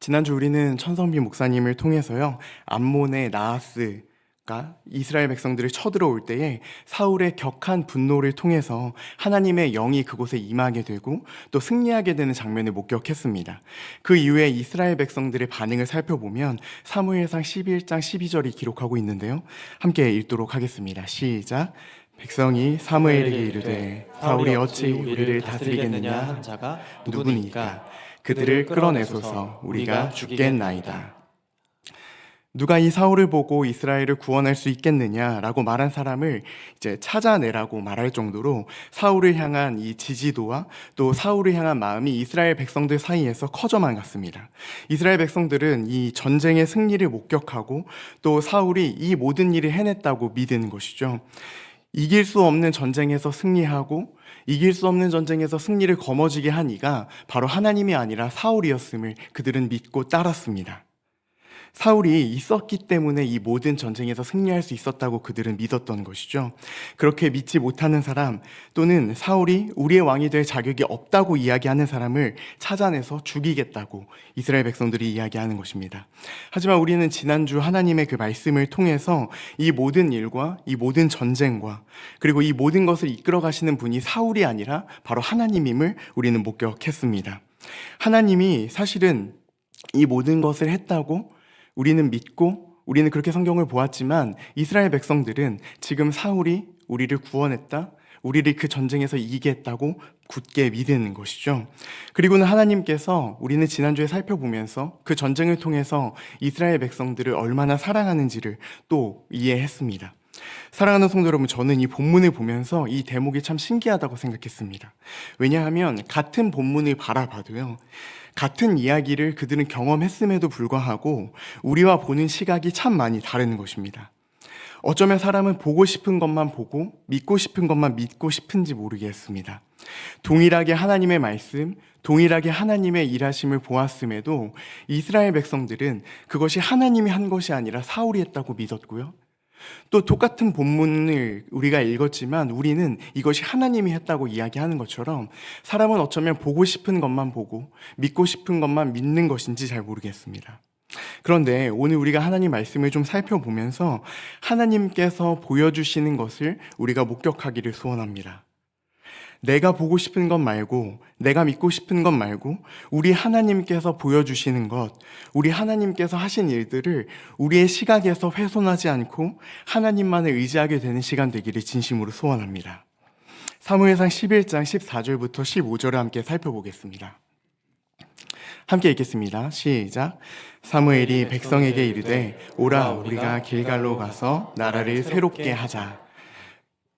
지난주 우리는 천성비 목사님을 통해서요, 암몬의 나하스가 이스라엘 백성들을 쳐들어올 때에 사울의 격한 분노를 통해서 하나님의 영이 그곳에 임하게 되고 또 승리하게 되는 장면을 목격했습니다. 그 이후에 이스라엘 백성들의 반응을 살펴보면 사무엘상 11장 12절이 기록하고 있는데요. 함께 읽도록 하겠습니다. 시작. 백성이 사무엘에게 이르되 사울이 어찌 우리를 다스리겠느냐 한 자가 누구니까 그들을 끌어내소서 우리가 죽겠나이다. 누가 이 사울을 보고 이스라엘을 구원할 수 있겠느냐라고 말한 사람을 이제 찾아내라고 말할 정도로 사울을 향한 이 지지도와 또 사울을 향한 마음이 이스라엘 백성들 사이에서 커져만 갔습니다. 이스라엘 백성들은 이 전쟁의 승리를 목격하고 또 사울이 이 모든 일을 해냈다고 믿는 것이죠. 이길 수 없는 전쟁에서 승리하고 이길 수 없는 전쟁에서 승리를 거머쥐게 한 이가 바로 하나님이 아니라 사울이었음을 그들은 믿고 따랐습니다. 사울이 있었기 때문에 이 모든 전쟁에서 승리할 수 있었다고 그들은 믿었던 것이죠. 그렇게 믿지 못하는 사람 또는 사울이 우리의 왕이 될 자격이 없다고 이야기하는 사람을 찾아내서 죽이겠다고 이스라엘 백성들이 이야기하는 것입니다. 하지만 우리는 지난주 하나님의 그 말씀을 통해서 이 모든 일과 이 모든 전쟁과 그리고 이 모든 것을 이끌어 가시는 분이 사울이 아니라 바로 하나님임을 우리는 목격했습니다. 하나님이 사실은 이 모든 것을 했다고 우리는 믿고 우리는 그렇게 성경을 보았지만 이스라엘 백성들은 지금 사울이 우리를 구원했다, 우리를 그 전쟁에서 이기게 했다고 굳게 믿는 것이죠. 그리고는 하나님께서 우리는 지난주에 살펴보면서 그 전쟁을 통해서 이스라엘 백성들을 얼마나 사랑하는지를 또 이해했습니다. 사랑하는 성도 여러분, 저는 이 본문을 보면서 이 대목이 참 신기하다고 생각했습니다. 왜냐하면 같은 본문을 바라봐도요, 같은 이야기를 그들은 경험했음에도 불구하고 우리와 보는 시각이 참 많이 다른 것입니다. 어쩌면 사람은 보고 싶은 것만 보고 믿고 싶은 것만 믿고 싶은지 모르겠습니다. 동일하게 하나님의 말씀, 동일하게 하나님의 일하심을 보았음에도 이스라엘 백성들은 그것이 하나님이 한 것이 아니라 사울이 했다고 믿었고요. 또 똑같은 본문을 우리가 읽었지만 우리는 이것이 하나님이 했다고 이야기하는 것처럼 사람은 어쩌면 보고 싶은 것만 보고 믿고 싶은 것만 믿는 것인지 잘 모르겠습니다. 그런데 오늘 우리가 하나님 말씀을 좀 살펴보면서 하나님께서 보여주시는 것을 우리가 목격하기를 소원합니다. 내가 보고 싶은 것 말고, 내가 믿고 싶은 것 말고, 우리 하나님께서 보여주시는 것, 우리 하나님께서 하신 일들을 우리의 시각에서 훼손하지 않고 하나님만을 의지하게 되는 시간 되기를 진심으로 소원합니다. 사무엘상 11장 14절부터 15절을 함께 살펴보겠습니다. 함께 읽겠습니다. 시작. 사무엘이 백성에게 이르되 오라 우리가 길갈로 가서 나라를 새롭게 하자.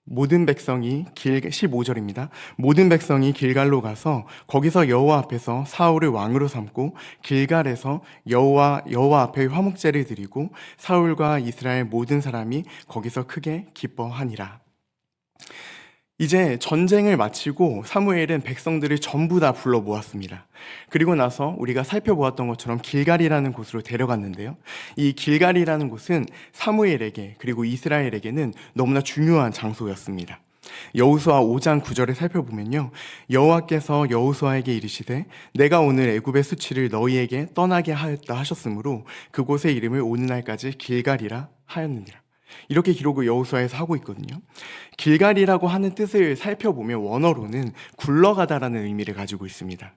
모든 백성이 15절입니다. 모든 백성이 길갈로 가서 거기서 여호와 앞에서 사울을 왕으로 삼고 길갈에서 여호와 앞에 화목제를 드리고 사울과 이스라엘 모든 사람이 거기서 크게 기뻐하니라. 이제 전쟁을 마치고 사무엘은 백성들을 전부 다 불러 모았습니다. 그리고 나서 우리가 살펴보았던 것처럼 길갈이라는 곳으로 데려갔는데요. 이 길갈이라는 곳은 사무엘에게 그리고 이스라엘에게는 너무나 중요한 장소였습니다. 여호수아 5장 9절을 살펴보면요, 여호와께서 여호수아에게 이르시되 내가 오늘 애굽의 수치를 너희에게 떠나게 하였다 하셨으므로 그곳의 이름을 오늘날까지 길갈이라 하였느니라. 이렇게 기록을 여호수아에서 하고 있거든요. 길갈이라고 하는 뜻을 살펴보면 원어로는 굴러가다라는 의미를 가지고 있습니다.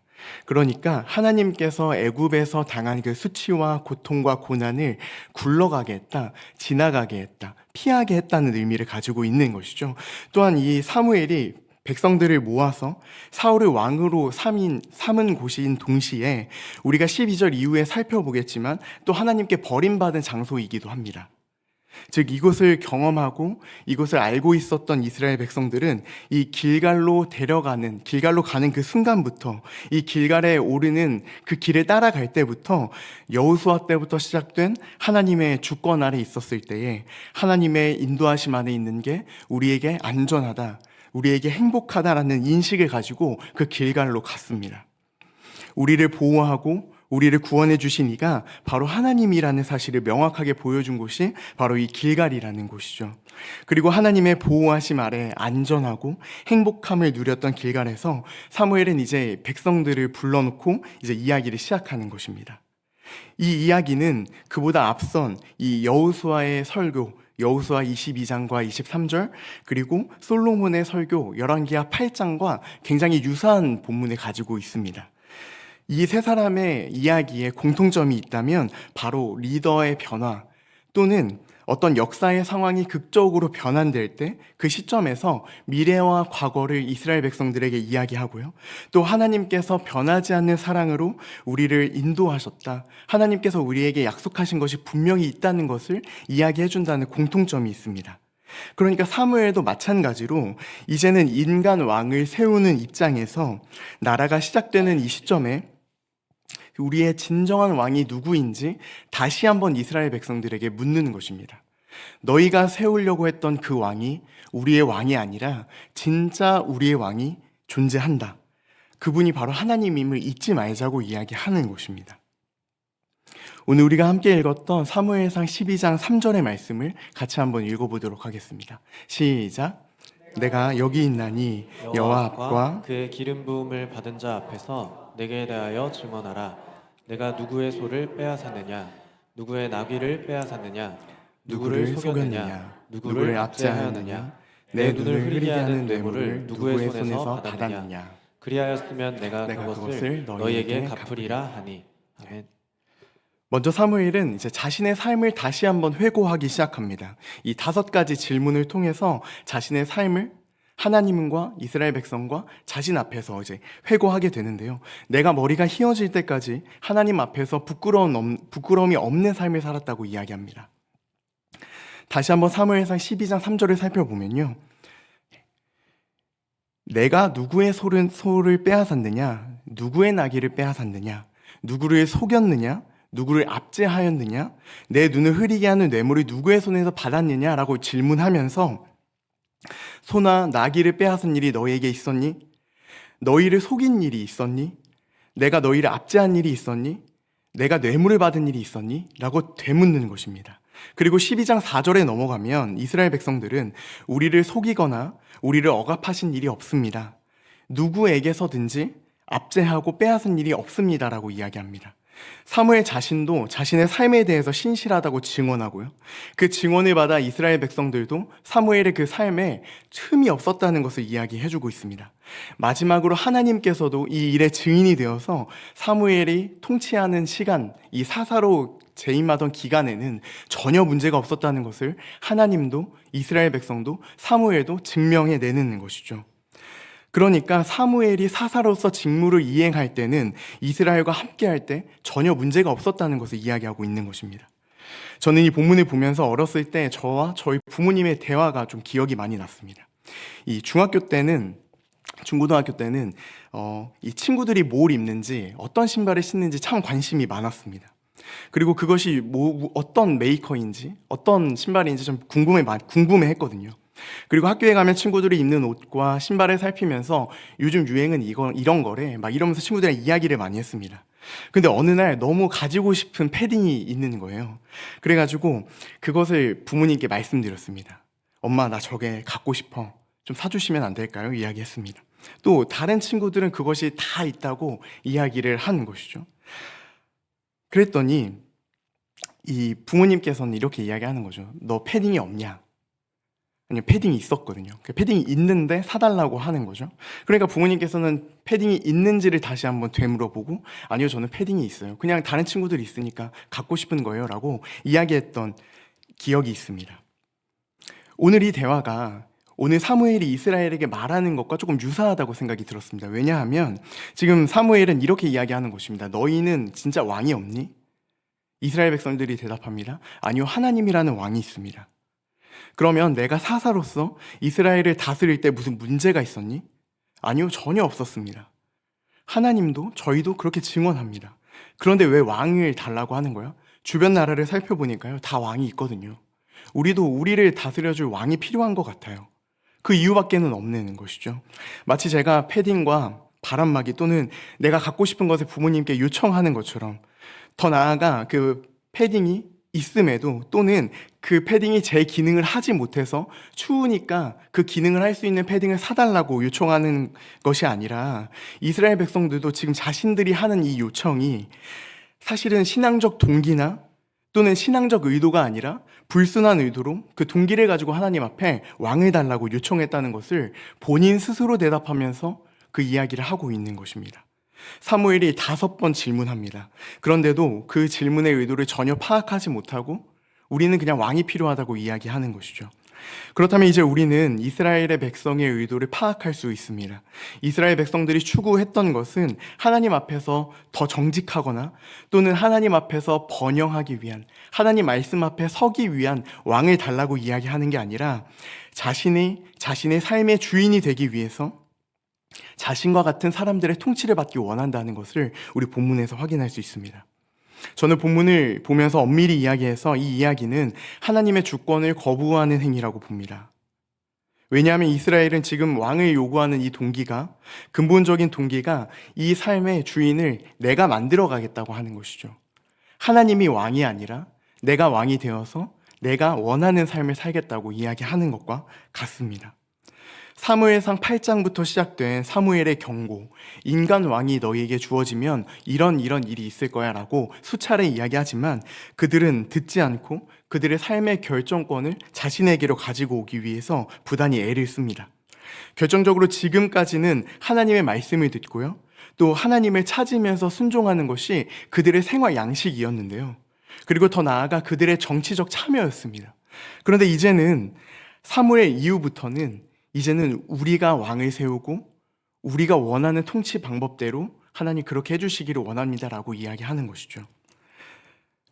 그러니까 하나님께서 애굽에서 당한 그 수치와 고통과 고난을 굴러가게 했다, 지나가게 했다, 피하게 했다는 의미를 가지고 있는 것이죠. 또한 이 사무엘이 백성들을 모아서 사울을 왕으로 삼은 곳인 동시에 우리가 12절 이후에 살펴보겠지만 또 하나님께 버림받은 장소이기도 합니다. 즉 이곳을 경험하고 이곳을 알고 있었던 이스라엘 백성들은 이 길갈로 가는 그 순간부터, 이 길갈에 오르는 그 길을 따라갈 때부터, 여호수아 때부터 시작된 하나님의 주권 아래 있었을 때에 하나님의 인도하심 안에 있는 게 우리에게 안전하다, 우리에게 행복하다라는 인식을 가지고 그 길갈로 갔습니다. 우리를 보호하고 우리를 구원해 주신 이가 바로 하나님이라는 사실을 명확하게 보여준 곳이 바로 이 길갈이라는 곳이죠. 그리고 하나님의 보호하심 아래 안전하고 행복함을 누렸던 길갈에서 사무엘은 이제 백성들을 불러놓고 이제 이야기를 시작하는 것입니다. 이 이야기는 그보다 앞선 이 여호수아의 설교, 여호수아 22장과 23절, 그리고 솔로몬의 설교 열왕기하 8장과 굉장히 유사한 본문을 가지고 있습니다. 이 세 사람의 이야기에 공통점이 있다면 바로 리더의 변화 또는 어떤 역사의 상황이 극적으로 변환될 때 그 시점에서 미래와 과거를 이스라엘 백성들에게 이야기하고요. 또 하나님께서 변하지 않는 사랑으로 우리를 인도하셨다. 하나님께서 우리에게 약속하신 것이 분명히 있다는 것을 이야기해 준다는 공통점이 있습니다. 그러니까 사무엘도 마찬가지로 이제는 인간 왕을 세우는 입장에서 나라가 시작되는 이 시점에 우리의 진정한 왕이 누구인지 다시 한번 이스라엘 백성들에게 묻는 것입니다. 너희가 세우려고 했던 그 왕이 우리의 왕이 아니라 진짜 우리의 왕이 존재한다. 그분이 바로 하나님임을 잊지 말자고 이야기하는 것입니다. 오늘 우리가 함께 읽었던 사무엘상 12장 3절의 말씀을 같이 한번 읽어보도록 하겠습니다. 시작. 내가 여기 있나니 여호와 앞과 그의 기름 부음을 받은 자 앞에서 내게 대하여 증언하라. 내가 누구의 소를 빼앗았느냐? 누구의 나귀를 빼앗았느냐? 누구를 속였느냐? 누구를 압제하였느냐? 내 눈을 흐리게 하는 뇌물을 누구의 손에서 받았느냐? 그리하였으면 내가 그것을 너희에게 갚으리라 하니. 아멘. 먼저 사무엘은 이제 자신의 삶을 다시 한번 회고하기 시작합니다. 이 5가지 질문을 통해서 자신의 삶을 하나님과 이스라엘 백성과 자신 앞에서 이제 회고하게 되는데요. 내가 머리가 휘어질 때까지 하나님 앞에서 부끄러움이 없는 삶을 살았다고 이야기합니다. 다시 한번 사무엘상 12장 3절을 살펴보면요. 내가 누구의 소를 빼앗았느냐? 누구의 나귀를 빼앗았느냐? 누구를 속였느냐? 누구를 압제하였느냐? 내 눈을 흐리게 하는 뇌물을 누구의 손에서 받았느냐라고 질문하면서 소나 나귀를 빼앗은 일이 너희에게 있었니? 너희를 속인 일이 있었니? 내가 너희를 압제한 일이 있었니? 내가 뇌물을 받은 일이 있었니? 라고 되묻는 것입니다. 그리고 12장 4절에 넘어가면 이스라엘 백성들은 우리를 속이거나 우리를 억압하신 일이 없습니다. 누구에게서든지 압제하고 빼앗은 일이 없습니다라고 이야기합니다. 사무엘 자신도 자신의 삶에 대해서 신실하다고 증언하고요. 그 증언을 받아 이스라엘 백성들도 사무엘의 그 삶에 흠이 없었다는 것을 이야기해주고 있습니다. 마지막으로 하나님께서도 이 일의 증인이 되어서 사무엘이 통치하는 시간, 이 사사로 재임하던 기간에는 전혀 문제가 없었다는 것을 하나님도 이스라엘 백성도 사무엘도 증명해내는 것이죠. 그러니까 사무엘이 사사로서 직무를 이행할 때는 이스라엘과 함께할 때 전혀 문제가 없었다는 것을 이야기하고 있는 것입니다. 저는 이 본문을 보면서 어렸을 때 저와 저희 부모님의 대화가 좀 기억이 많이 났습니다. 이 중고등학교 때는 이 친구들이 뭘 입는지 어떤 신발을 신는지 참 관심이 많았습니다. 그리고 그것이 어떤 메이커인지 어떤 신발인지 좀 궁금해했거든요. 그리고 학교에 가면 친구들이 입는 옷과 신발을 살피면서 요즘 유행은 이런 거래 막 이러면서 친구들이랑 이야기를 많이 했습니다. 근데 어느 날 너무 가지고 싶은 패딩이 있는 거예요. 그래가지고 그것을 부모님께 말씀드렸습니다. 엄마, 나 저게 갖고 싶어. 좀 사주시면 안 될까요? 이야기했습니다. 또 다른 친구들은 그것이 다 있다고 이야기를 한 것이죠. 그랬더니 이 부모님께서는 이렇게 이야기하는 거죠. 너 패딩이 없냐? 아니요, 패딩이 있었거든요. 그 패딩이 있는데 사달라고 하는 거죠. 그러니까 부모님께서는 패딩이 있는지를 다시 한번 되물어보고 아니요, 저는 패딩이 있어요. 그냥 다른 친구들이 있으니까 갖고 싶은 거예요 라고 이야기했던 기억이 있습니다. 오늘 이 대화가 오늘 사무엘이 이스라엘에게 말하는 것과 조금 유사하다고 생각이 들었습니다. 왜냐하면 지금 사무엘은 이렇게 이야기하는 것입니다. 너희는 진짜 왕이 없니? 이스라엘 백성들이 대답합니다. 아니요, 하나님이라는 왕이 있습니다. 그러면 내가 사사로서 이스라엘을 다스릴 때 무슨 문제가 있었니? 아니요, 전혀 없었습니다. 하나님도 저희도 그렇게 증언합니다. 그런데 왜 왕을 달라고 하는 거야? 주변 나라를 살펴보니까요, 다 왕이 있거든요. 우리도 우리를 다스려줄 왕이 필요한 것 같아요. 그 이유밖에는 없는 것이죠. 마치 제가 패딩과 바람막이 또는 내가 갖고 싶은 것을 부모님께 요청하는 것처럼 더 나아가 그 패딩이 있음에도 또는 그 패딩이 제 기능을 하지 못해서 추우니까 그 기능을 할 수 있는 패딩을 사달라고 요청하는 것이 아니라 이스라엘 백성들도 지금 자신들이 하는 이 요청이 사실은 신앙적 동기나 또는 신앙적 의도가 아니라 불순한 의도로 그 동기를 가지고 하나님 앞에 왕을 달라고 요청했다는 것을 본인 스스로 대답하면서 그 이야기를 하고 있는 것입니다. 사무엘이 5번 질문합니다. 그런데도 그 질문의 의도를 전혀 파악하지 못하고 우리는 그냥 왕이 필요하다고 이야기하는 것이죠. 그렇다면 이제 우리는 이스라엘의 백성의 의도를 파악할 수 있습니다. 이스라엘 백성들이 추구했던 것은 하나님 앞에서 더 정직하거나 또는 하나님 앞에서 번영하기 위한, 하나님 말씀 앞에 서기 위한 왕을 달라고 이야기하는 게 아니라 자신의 삶의 주인이 되기 위해서 자신과 같은 사람들의 통치를 받기 원한다는 것을 우리 본문에서 확인할 수 있습니다. 저는 본문을 보면서 엄밀히 이야기해서 이 이야기는 하나님의 주권을 거부하는 행위라고 봅니다. 왜냐하면 이스라엘은 지금 왕을 요구하는 이 동기가, 근본적인 동기가 이 삶의 주인을 내가 만들어 가겠다고 하는 것이죠. 하나님이 왕이 아니라 내가 왕이 되어서 내가 원하는 삶을 살겠다고 이야기하는 것과 같습니다. 사무엘상 8장부터 시작된 사무엘의 경고, 인간 왕이 너희에게 주어지면 이런 일이 있을 거야 라고 수차례 이야기하지만 그들은 듣지 않고 그들의 삶의 결정권을 자신에게로 가지고 오기 위해서 부단히 애를 씁니다. 결정적으로 지금까지는 하나님의 말씀을 듣고요, 또 하나님을 찾으면서 순종하는 것이 그들의 생활 양식이었는데요. 그리고 더 나아가 그들의 정치적 참여였습니다. 그런데 이제는 사무엘 이후부터는 이제는 우리가 왕을 세우고 우리가 원하는 통치 방법대로 하나님 그렇게 해주시기를 원합니다라고 이야기하는 것이죠.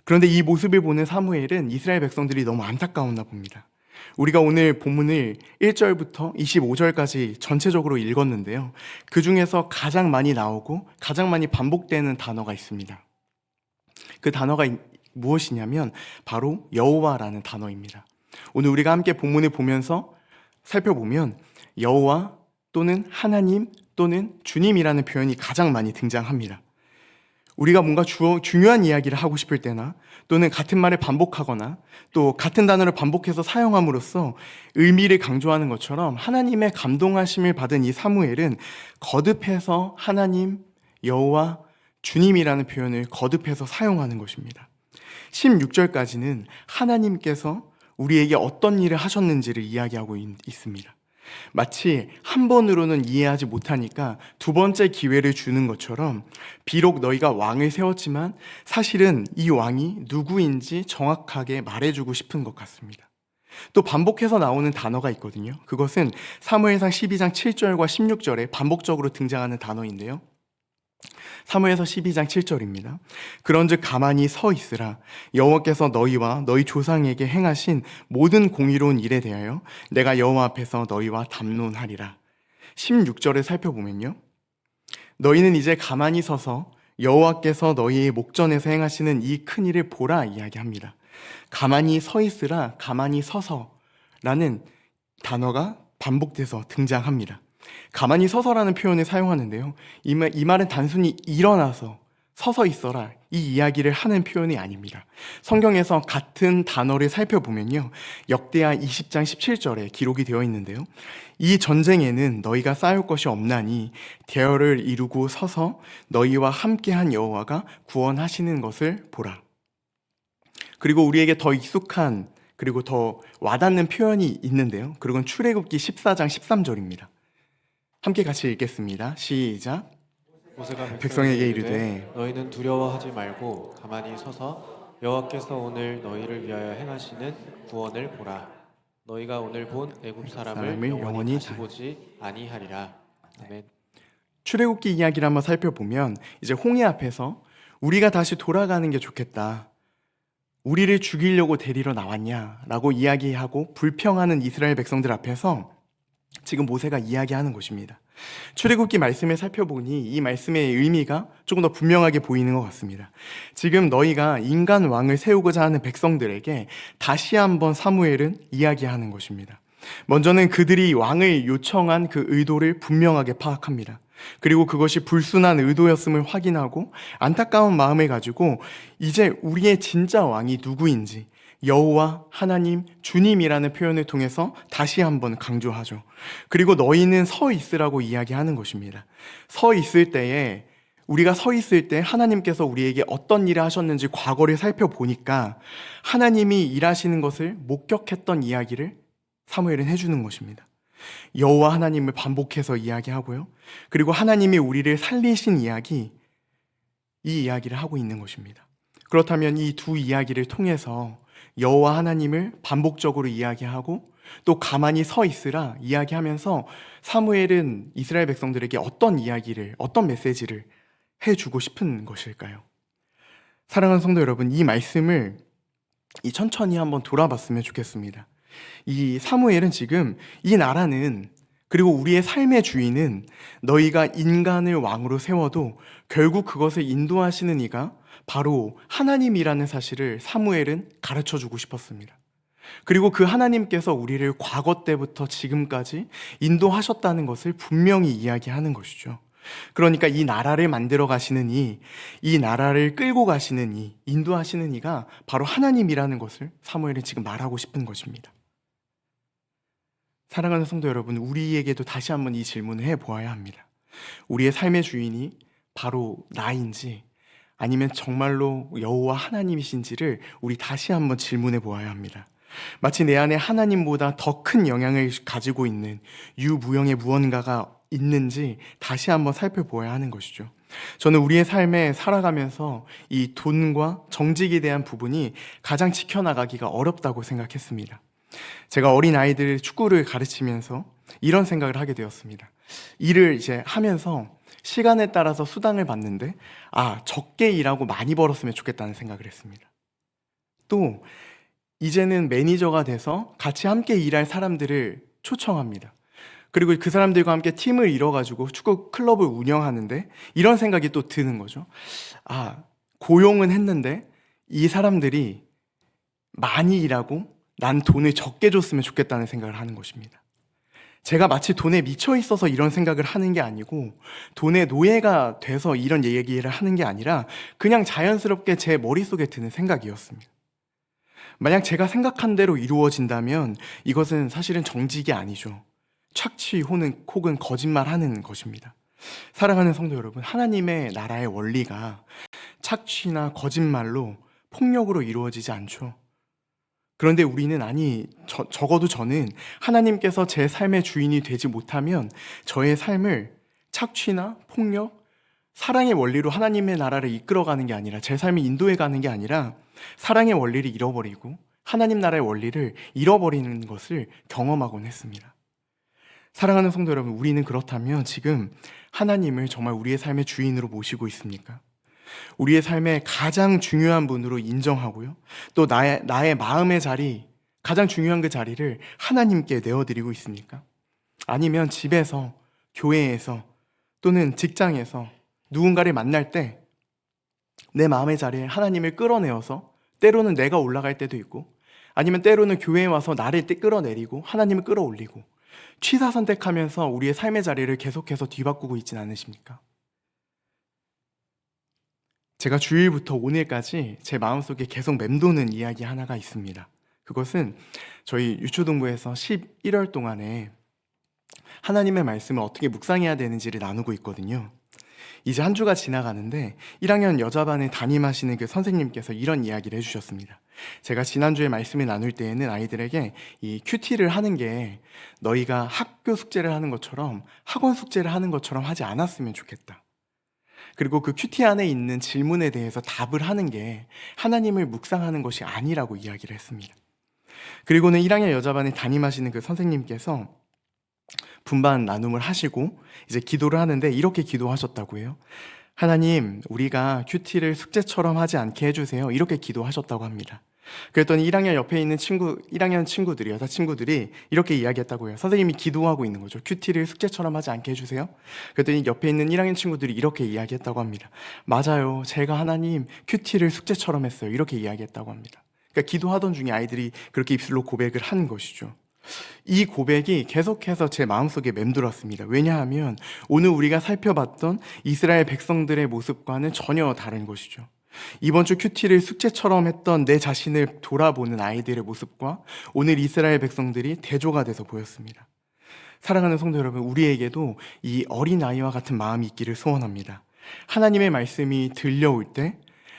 그런데 이 모습을 보는 사무엘은 이스라엘 백성들이 너무 안타까웠나 봅니다. 우리가 오늘 본문을 1절부터 25절까지 전체적으로 읽었는데요. 그 중에서 가장 많이 나오고 가장 많이 반복되는 단어가 있습니다. 그 단어가 무엇이냐면 바로 여호와라는 단어입니다. 오늘 우리가 함께 본문을 보면서 살펴보면 여호와 또는 하나님 또는 주님이라는 표현이 가장 많이 등장합니다. 우리가 뭔가 중요한 이야기를 하고 싶을 때나 또는 같은 말을 반복하거나 또 같은 단어를 반복해서 사용함으로써 의미를 강조하는 것처럼 하나님의 감동하심을 받은 이 사무엘은 거듭해서 하나님, 여호와, 주님이라는 표현을 거듭해서 사용하는 것입니다. 16절까지는 하나님께서 우리에게 어떤 일을 하셨는지를 이야기하고 있습니다. 마치 한 번으로는 이해하지 못하니까 두 번째 기회를 주는 것처럼 비록 너희가 왕을 세웠지만 사실은 이 왕이 누구인지 정확하게 말해주고 싶은 것 같습니다. 또 반복해서 나오는 단어가 있거든요. 그것은 사무엘상 12장 7절과 16절에 반복적으로 등장하는 단어인데요. 사무엘서 12장 7절입니다. 그런즉 가만히 서 있으라. 여호와께서 너희와 너희 조상에게 행하신 모든 공의로운 일에 대하여 내가 여호와 앞에서 너희와 담론하리라. 16절을 살펴보면요, 너희는 이제 가만히 서서 여호와께서 너희의 목전에서 행하시는 이 큰 일을 보라 이야기합니다. 가만히 서 있으라, 가만히 서서라는 단어가 반복돼서 등장합니다. 가만히 서서라는 표현을 사용하는데요. 이 말은 단순히 일어나서 서서 있어라 이 이야기를 하는 표현이 아닙니다. 성경에서 같은 단어를 살펴보면요, 역대하 20장 17절에 기록이 되어 있는데요. 이 전쟁에는 너희가 싸울 것이 없나니 대열을 이루고 서서 너희와 함께한 여호와가 구원하시는 것을 보라. 그리고 우리에게 더 익숙한 그리고 더 와닿는 표현이 있는데요. 그건 출애굽기 14장 13절입니다. 함께 같이 읽겠습니다. 시작. 모세가 백성에게 이르되 너희는 두려워하지 말고 가만히 서서 여호와께서 오늘 너희를 위하여 행하시는 구원을 보라. 너희가 오늘 본 애굽 사람을 영원히 다시 보지 아니하리라. 아멘. 출애굽기 이야기를 한번 살펴보면 이제 홍해 앞에서 우리가 다시 돌아가는 게 좋겠다, 우리를 죽이려고 데리러 나왔냐라고 이야기하고 불평하는 이스라엘 백성들 앞에서 지금 모세가 이야기하는 것입니다. 출애굽기 말씀을 살펴보니 이 말씀의 의미가 조금 더 분명하게 보이는 것 같습니다. 지금 너희가 인간 왕을 세우고자 하는 백성들에게 다시 한번 사무엘은 이야기하는 것입니다. 먼저는 그들이 왕을 요청한 그 의도를 분명하게 파악합니다. 그리고 그것이 불순한 의도였음을 확인하고 안타까운 마음을 가지고 이제 우리의 진짜 왕이 누구인지 여호와, 하나님, 주님이라는 표현을 통해서 다시 한번 강조하죠. 그리고 너희는 서 있으라고 이야기하는 것입니다. 서 있을 때에 우리가 서 있을 때 하나님께서 우리에게 어떤 일을 하셨는지 과거를 살펴보니까 하나님이 일하시는 것을 목격했던 이야기를 사무엘은 해주는 것입니다. 여호와 하나님을 반복해서 이야기하고요. 그리고 하나님이 우리를 살리신 이야기, 이 이야기를 하고 있는 것입니다. 그렇다면 이 두 이야기를 통해서 여호와 하나님을 반복적으로 이야기하고 또 가만히 서 있으라 이야기하면서 사무엘은 이스라엘 백성들에게 어떤 이야기를, 어떤 메시지를 해주고 싶은 것일까요? 사랑하는 성도 여러분, 이 말씀을 천천히 한번 돌아봤으면 좋겠습니다. 이 사무엘은 지금 이 나라는, 그리고 우리의 삶의 주인은 너희가 인간을 왕으로 세워도 결국 그것을 인도하시는 이가 바로 하나님이라는 사실을 사무엘은 가르쳐 주고 싶었습니다. 그리고 그 하나님께서 우리를 과거 때부터 지금까지 인도하셨다는 것을 분명히 이야기하는 것이죠. 그러니까 이 나라를 만들어 가시는 이 나라를 끌고 가시는 인도하시는 이가 바로 하나님이라는 것을 사무엘은 지금 말하고 싶은 것입니다. 사랑하는 성도 여러분, 우리에게도 다시 한번 이 질문을 해보아야 합니다. 우리의 삶의 주인이 바로 나인지 아니면 정말로 여호와 하나님이신지를 우리 다시 한번 질문해 보아야 합니다. 마치 내 안에 하나님보다 더 큰 영향을 가지고 있는 유무형의 무언가가 있는지 다시 한번 살펴보아야 하는 것이죠. 저는 우리의 삶에 살아가면서 이 돈과 정직에 대한 부분이 가장 지켜나가기가 어렵다고 생각했습니다. 제가 어린 아이들 축구를 가르치면서 이런 생각을 하게 되었습니다. 일을 이제 하면서 시간에 따라서 수당을 받는데 적게 일하고 많이 벌었으면 좋겠다는 생각을 했습니다. 또 이제는 매니저가 돼서 같이 함께 일할 사람들을 초청합니다. 그리고 그 사람들과 함께 팀을 이뤄가지고 축구 클럽을 운영하는데 이런 생각이 또 드는 거죠. 고용은 했는데 이 사람들이 많이 일하고 난 돈을 적게 줬으면 좋겠다는 생각을 하는 것입니다. 제가 마치 돈에 미쳐 있어서 이런 생각을 하는 게 아니고 돈의 노예가 돼서 이런 얘기를 하는 게 아니라 그냥 자연스럽게 제 머릿속에 드는 생각이었습니다. 만약 제가 생각한 대로 이루어진다면 이것은 사실은 정직이 아니죠. 착취 혹은 거짓말하는 것입니다. 사랑하는 성도 여러분, 하나님의 나라의 원리가 착취나 거짓말로 폭력으로 이루어지지 않죠. 그런데 우리는 적어도 저는 하나님께서 제 삶의 주인이 되지 못하면 저의 삶을 착취나 폭력, 사랑의 원리로 하나님의 나라를 이끌어가는 게 아니라 제 삶을 인도해가는 게 아니라 사랑의 원리를 잃어버리고 하나님 나라의 원리를 잃어버리는 것을 경험하곤 했습니다. 사랑하는 성도 여러분, 우리는 그렇다면 지금 하나님을 정말 우리의 삶의 주인으로 모시고 있습니까? 우리의 삶의 가장 중요한 분으로 인정하고요. 또 나의 마음의 자리, 가장 중요한 그 자리를 하나님께 내어드리고 있습니까? 아니면 집에서, 교회에서 또는 직장에서 누군가를 만날 때 내 마음의 자리에 하나님을 끌어내어서 때로는 내가 올라갈 때도 있고 아니면 때로는 교회에 와서 나를 끌어내리고 하나님을 끌어올리고 취사선택하면서 우리의 삶의 자리를 계속해서 뒤바꾸고 있진 않으십니까? 제가 주일부터 오늘까지 제 마음속에 계속 맴도는 이야기 하나가 있습니다. 그것은 저희 유초동부에서 11월 동안에 하나님의 말씀을 어떻게 묵상해야 되는지를 나누고 있거든요. 이제 한 주가 지나가는데 1학년 여자반을 담임하시는 그 선생님께서 이런 이야기를 해주셨습니다. 제가 지난주에 말씀을 나눌 때에는 아이들에게 이 큐티를 하는 게 너희가 학교 숙제를 하는 것처럼 학원 숙제를 하는 것처럼 하지 않았으면 좋겠다. 그리고 그 큐티 안에 있는 질문에 대해서 답을 하는 게 하나님을 묵상하는 것이 아니라고 이야기를 했습니다. 그리고는 1학년 여자반에 담임하시는 그 선생님께서 분반 나눔을 하시고 이제 기도를 하는데 이렇게 기도하셨다고 해요. 하나님, 우리가 큐티를 숙제처럼 하지 않게 해주세요. 이렇게 기도하셨다고 합니다. 그랬더니 1학년 옆에 있는 1학년 친구들이, 여자 친구들이 이렇게 이야기했다고 해요. 선생님이 기도하고 있는 거죠. 큐티를 숙제처럼 하지 않게 해주세요. 그랬더니 옆에 있는 1학년 친구들이 이렇게 이야기했다고 합니다. 맞아요. 제가 하나님 큐티를 숙제처럼 했어요. 이렇게 이야기했다고 합니다. 그러니까 기도하던 중에 아이들이 그렇게 입술로 고백을 하는 것이죠. 이 고백이 계속해서 제 마음속에 맴돌았습니다. 왜냐하면 오늘 우리가 살펴봤던 이스라엘 백성들의 모습과는 전혀 다른 것이죠. 이번 주 큐티를 숙제처럼 했던 내 자신을 돌아보는 아이들의 모습과 오늘 이스라엘 백성들이 대조가 돼서 보였습니다. 사랑하는 성도 여러분, 우리에게도 이 어린아이와 같은 마음이 있기를 소원합니다. 하나님의 말씀이 들려올 때,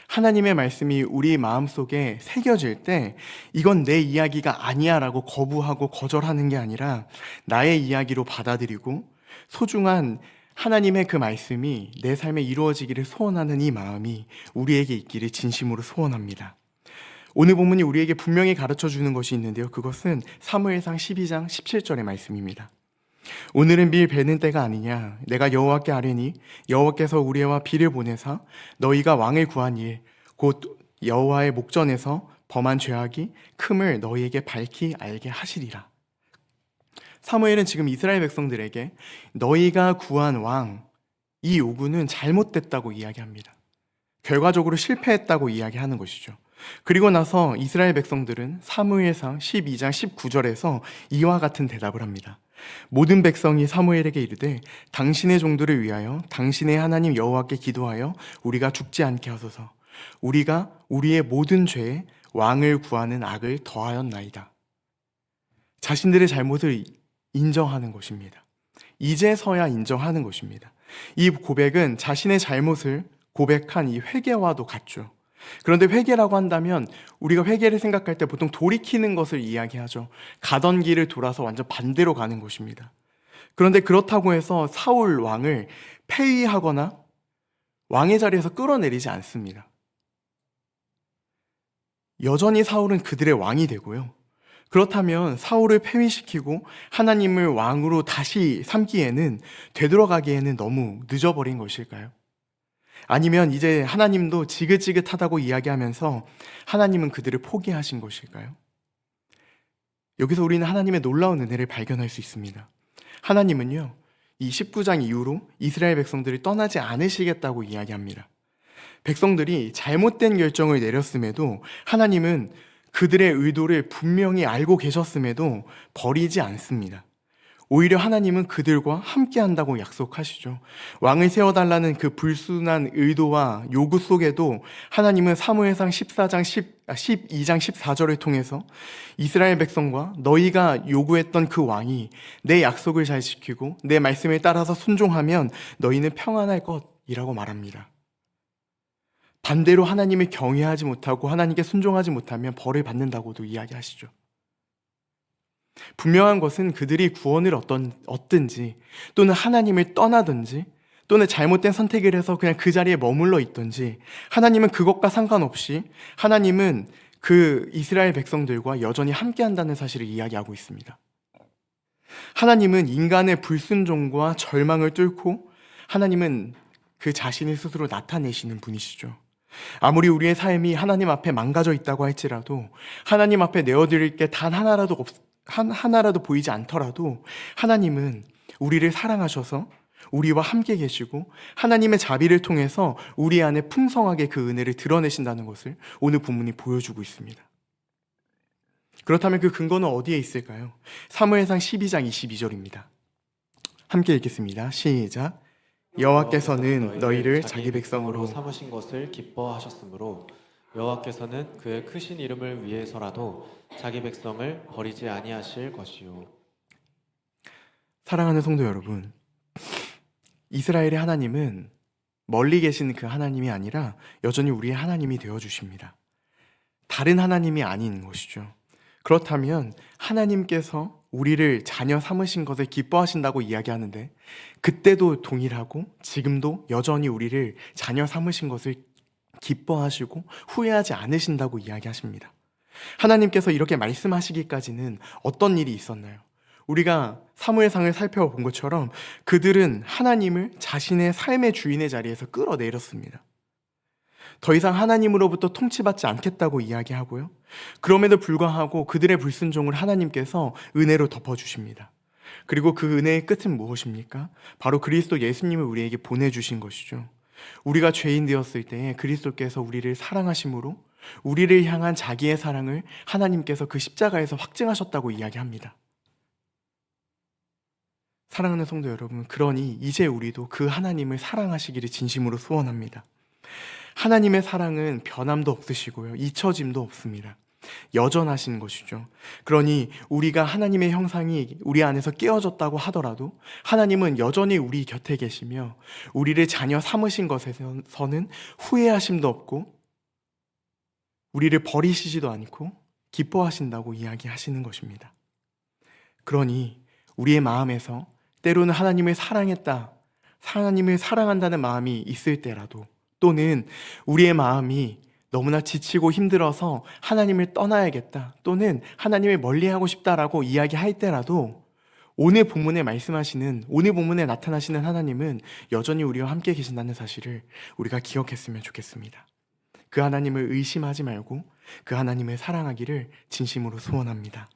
하나님의 말씀이 우리 마음속에 새겨질 때 이건 내 이야기가 아니야 라고 거부하고 거절하는 게 아니라 나의 이야기로 받아들이고 소중한 하나님의 그 말씀이 내 삶에 이루어지기를 소원하는 이 마음이 우리에게 있기를 진심으로 소원합니다. 오늘 본문이 우리에게 분명히 가르쳐 주는 것이 있는데요. 그것은 사무엘상 12장 17절의 말씀입니다. 오늘은 밀 베는 때가 아니냐. 내가 여호와께 아뢰니 여호와께서 우리와 비를 보내사 너희가 왕을 구한 일 곧 여호와의 목전에서 범한 죄악이 큼을 너희에게 밝히 알게 하시리라. 사무엘은 지금 이스라엘 백성들에게 너희가 구한 왕, 이 요구는 잘못됐다고 이야기합니다. 결과적으로 실패했다고 이야기하는 것이죠. 그리고 나서 이스라엘 백성들은 사무엘상 12장 19절에서 이와 같은 대답을 합니다. 모든 백성이 사무엘에게 이르되 당신의 종들을 위하여 당신의 하나님 여호와께 기도하여 우리가 죽지 않게 하소서. 우리가 우리의 모든 죄에 왕을 구하는 악을 더하였나이다. 자신들의 잘못을 인정하는 것입니다. 이제서야 인정하는 것입니다. 이 고백은 자신의 잘못을 고백한 이 회개와도 같죠. 그런데 회개라고 한다면 우리가 회개를 생각할 때 보통 돌이키는 것을 이야기하죠. 가던 길을 돌아서 완전 반대로 가는 것입니다. 그런데 그렇다고 해서 사울 왕을 폐위하거나 왕의 자리에서 끌어내리지 않습니다. 여전히 사울은 그들의 왕이 되고요. 그렇다면 사울을 폐위시키고 하나님을 왕으로 다시 삼기에는 되돌아가기에는 너무 늦어버린 것일까요? 아니면 이제 하나님도 지긋지긋하다고 이야기하면서 하나님은 그들을 포기하신 것일까요? 여기서 우리는 하나님의 놀라운 은혜를 발견할 수 있습니다. 하나님은요, 이 19장 이후로 이스라엘 백성들을 떠나지 않으시겠다고 이야기합니다. 백성들이 잘못된 결정을 내렸음에도 하나님은 그들의 의도를 분명히 알고 계셨음에도 버리지 않습니다. 오히려 하나님은 그들과 함께 한다고 약속하시죠. 왕을 세워달라는 그 불순한 의도와 요구 속에도 하나님은 사무엘상 12장 14절을 통해서 이스라엘 백성과 너희가 요구했던 그 왕이 내 약속을 잘 지키고 내 말씀에 따라서 순종하면 너희는 평안할 것이라고 말합니다. 반대로 하나님을 경외하지 못하고 하나님께 순종하지 못하면 벌을 받는다고도 이야기하시죠. 분명한 것은 그들이 구원을 얻든지 또는 하나님을 떠나든지 또는 잘못된 선택을 해서 그냥 그 자리에 머물러 있든지 하나님은 그것과 상관없이 하나님은 그 이스라엘 백성들과 여전히 함께한다는 사실을 이야기하고 있습니다. 하나님은 인간의 불순종과 절망을 뚫고 하나님은 그 자신을 스스로 나타내시는 분이시죠. 아무리 우리의 삶이 하나님 앞에 망가져 있다고 할지라도 하나님 앞에 내어드릴 게 단 하나라도 보이지 않더라도 하나님은 우리를 사랑하셔서 우리와 함께 계시고 하나님의 자비를 통해서 우리 안에 풍성하게 그 은혜를 드러내신다는 것을 오늘 본문이 보여주고 있습니다. 그렇다면 그 근거는 어디에 있을까요? 사무엘상 12장 22절입니다. 함께 읽겠습니다. 시작. 여호와께서는 너희를 자기 백성으로 삼으신 것을 기뻐하셨으므로 여호와께서는 그의 크신 이름을 위해서라도 자기 백성을 버리지 아니하실 것이요. 사랑하는 성도 여러분, 이스라엘의 하나님은 멀리 계신 그 하나님이 아니라 여전히 우리의 하나님이 되어주십니다. 다른 하나님이 아닌 것이죠. 그렇다면 하나님께서 우리를 자녀 삼으신 것을 기뻐하신다고 이야기하는데 그때도 동일하고 지금도 여전히 우리를 자녀 삼으신 것을 기뻐하시고 후회하지 않으신다고 이야기하십니다. 하나님께서 이렇게 말씀하시기까지는 어떤 일이 있었나요? 우리가 사무엘상을 살펴본 것처럼 그들은 하나님을 자신의 삶의 주인의 자리에서 끌어내렸습니다. 더 이상 하나님으로부터 통치받지 않겠다고 이야기하고요. 그럼에도 불구하고 그들의 불순종을 하나님께서 은혜로 덮어주십니다. 그리고 그 은혜의 끝은 무엇입니까? 바로 그리스도 예수님을 우리에게 보내주신 것이죠. 우리가 죄인 되었을 때에 그리스도께서 우리를 사랑하심으로 우리를 향한 자기의 사랑을 하나님께서 그 십자가에서 확증하셨다고 이야기합니다. 사랑하는 성도 여러분, 그러니 이제 우리도 그 하나님을 사랑하시기를 진심으로 소원합니다. 하나님의 사랑은 변함도 없으시고요, 잊혀짐도 없습니다. 여전하신 것이죠. 그러니 우리가 하나님의 형상이 우리 안에서 깨어졌다고 하더라도 하나님은 여전히 우리 곁에 계시며 우리를 자녀 삼으신 것에서는 후회하심도 없고 우리를 버리시지도 않고 기뻐하신다고 이야기하시는 것입니다. 그러니 우리의 마음에서 때로는 하나님을 사랑했다, 하나님을 사랑한다는 마음이 있을 때라도, 또는 우리의 마음이 너무나 지치고 힘들어서 하나님을 떠나야겠다, 또는 하나님을 멀리하고 싶다라고 이야기할 때라도 오늘 본문에 나타나시는 하나님은 여전히 우리와 함께 계신다는 사실을 우리가 기억했으면 좋겠습니다. 그 하나님을 의심하지 말고 그 하나님을 사랑하기를 진심으로 소원합니다.